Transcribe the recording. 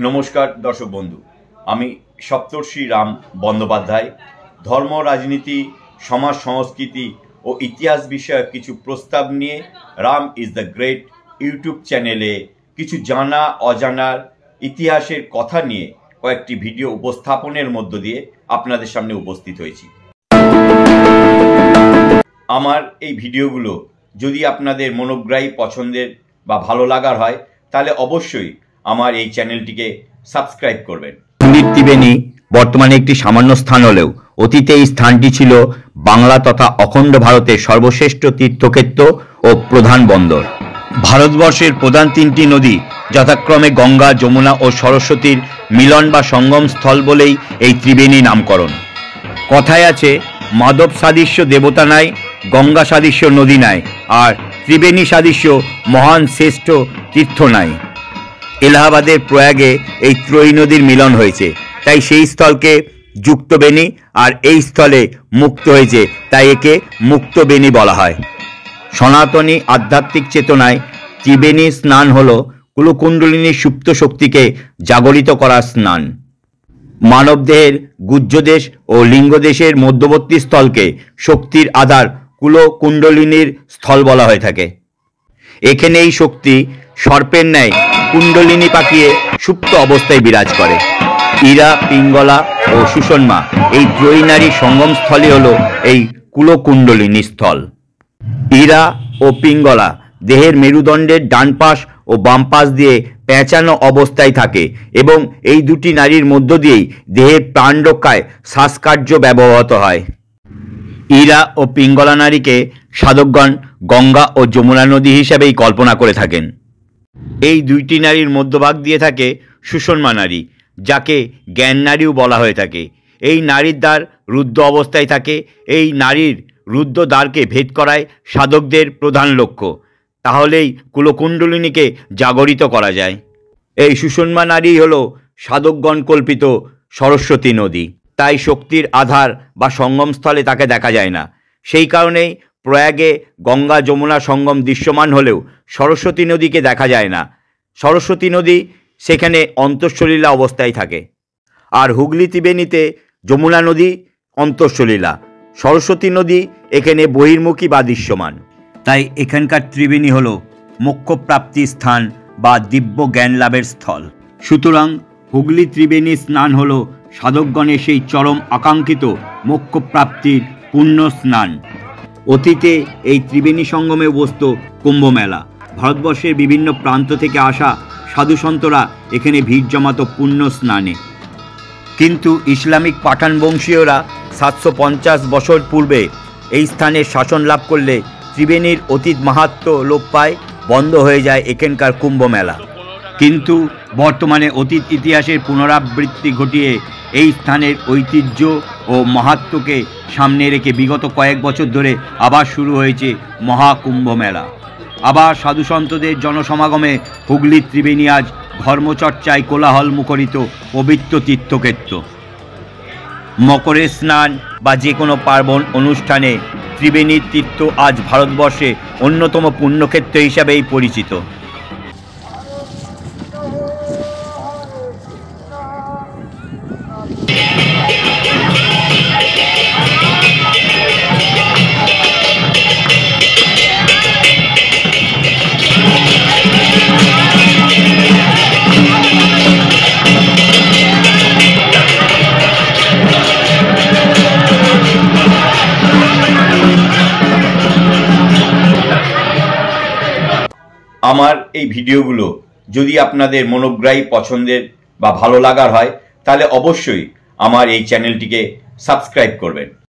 নমস্কার দর্শক বন্ধু, আমি সপ্তর্ষি রাম বন্দ্যোপাধ্যায় ধর্ম, রাজনীতি, সমাজ, সংস্কৃতি ও ইতিহাস বিষয়ক কিছু প্রস্তাব নিয়ে Ram is the great YouTube চ্যানেলে কিছু জানা অজানার ইতিহাসের কথা নিয়ে কয়েকটি ভিডিও উপস্থাপনের মধ্য দিয়ে আপনাদের সামনে উপস্থিত হয়েছি। আমার এই ভিডিওগুলো যদি আপনাদের মনোগ্রাহী, পছন্দের বা ভালো লাগার হয় তাহলে অবশ্যই আমার এই চ্যানেলটিকে সাবস্ক্রাইব করবেন। ত্রিবেণী বর্তমানে একটি সামান্য স্থান হলেও অতীতে এই স্থানটি ছিল বাংলা তথা অখণ্ড ভারতের সর্বশ্রেষ্ঠ তীর্থক্ষেত্র ও প্রধান বন্দর। ভারতবর্ষের প্রধান তিনটি নদী যথাক্রমে গঙ্গা, যমুনা ও সরস্বতীর মিলন বা সঙ্গম স্থল বলেই এই ত্রিবেণী নামকরণ। কথায় আছে, মাধব সাদৃশ্য দেবতা নাই, গঙ্গা সাদৃশ্য নদী নাই, আর ত্রিবেণী সাদৃশ্য মহান শ্রেষ্ঠ তীর্থ নাই। এলাহাবাদের প্রয়াগে এই ত্রয়ী নদীর মিলন হয়েছে, তাই সেই স্থলকে যুক্তবেণী, আর এই স্থলে মুক্ত হয়েছে তাই একে মুক্তবেণী বলা হয়। সনাতনী আধ্যাত্মিক চেতনায় ত্রিবেণী স্নান হল কুলকুণ্ডলিনীর সুপ্ত শক্তিকে জাগরিত করার স্নান। মানবদেহের গুহ্যদেশ ও লিঙ্গদেশের মধ্যবর্তী স্থলকে শক্তির আধার কুলকুণ্ডলিনীর স্থল বলা হয়ে থাকে। এখানে এই শক্তি সর্পের ন্যায় কুণ্ডলিনী পাকিয়ে সুপ্ত অবস্থায় বিরাজ করে। ইরা, পিঙ্গলা ও সুষমা এই ত্রয়ী নারীর সঙ্গম স্থলই হল এই কুলকুণ্ডলিনী স্থল। ইরা ও পিঙ্গলা দেহের মেরুদণ্ডের ডান পাশ ও বাম পাশ দিয়ে পেঁচানো অবস্থায় থাকে এবং এই দুটি নারীর মধ্য দিয়েই দেহের প্রাণ রক্ষায় শ্বাসকার্য ব্যবহৃত হয়। ইরা ও পিঙ্গলা নারীকে সাধকগণ গঙ্গা ও যমুনা নদী হিসাবেই কল্পনা করে থাকেন। এই দুইটি নারীর মধ্যভাগ দিয়ে থাকে সুষমা নারী, যাকে জ্ঞান নারীও বলা হয়ে থাকে। এই নারীর দ্বার রুদ্ধ অবস্থায় থাকে। এই নারীর রুদ্ধ দ্বারকে ভেদ করায় সাধকদের প্রধান লক্ষ্য, তাহলেই কুলকুণ্ডলিনীকে জাগরিত করা যায়। এই সুষমা নারী হল সাধকগণ কল্পিত সরস্বতী নদী, তাই শক্তির আধার বা সঙ্গমস্থলে তাকে দেখা যায় না। সেই কারণেই প্রয়াগে গঙ্গা যমুনা সঙ্গম দৃশ্যমান হলেও সরস্বতী নদীকে দেখা যায় না। সরস্বতী নদী সেখানে অন্তঃসলীলা অবস্থায় থাকে, আর হুগলি ত্রিবেণীতে যমুনা নদী অন্তঃসলীলা, সরস্বতী নদী এখানে বহির্মুখী বা দৃশ্যমান। তাই এখানকার ত্রিবেণী হল মোক্ষপ্রাপ্তির স্থান বা দিব্য জ্ঞান লাভের স্থল। সুতরাং হুগলি ত্রিবেণী স্নান হল সাধকগণের সেই চরম আকাঙ্ক্ষিত মোক্ষপ্রাপ্তির পুণ্য স্নান। অতীতে এই ত্রিবেণী সঙ্গমে বসত কুম্ভমেলা। ভারতবর্ষের বিভিন্ন প্রান্ত থেকে আসা সাধুসন্তরা এখানে ভিড় জমাত পুণ্য স্নানে। কিন্তু ইসলামিক পাঠান বংশীয়রা 750 বছর পূর্বে এই স্থানে শাসন লাভ করলে ত্রিবেণীর অতীত মাহাত্ম্য লোপ পায়, বন্ধ হয়ে যায় এখানকার কুম্ভমেলা। কিন্তু বর্তমানে অতীত ইতিহাসের পুনরাবৃত্তি ঘটিয়ে এই স্থানের ঐতিহ্য ও মাহাত্ম্যকে সামনে রেখে বিগত কয়েক বছর ধরে আবার শুরু হয়েছে মহাকুম্ভমেলা। আবার সাধুসন্তদের জনসমাগমে হুগলি ত্রিবেণী আজ ধর্মচর্চায় কোলাহল মুখরিত পবিত্র তীর্থক্ষেত্র। মকরের স্নান বা যে কোনো পার্বণ অনুষ্ঠানে ত্রিবেণীর তীর্থ আজ ভারতবর্ষে অন্যতম পুণ্যক্ষেত্র হিসাবেই পরিচিত। আমার এই ভিডিওগুলো যদি আপনাদের মনোগ্রাহী, পছন্দের বা ভালো লাগার হয় তাহলে অবশ্যই আমার এই চ্যানেলটিকে সাবস্ক্রাইব করবেন।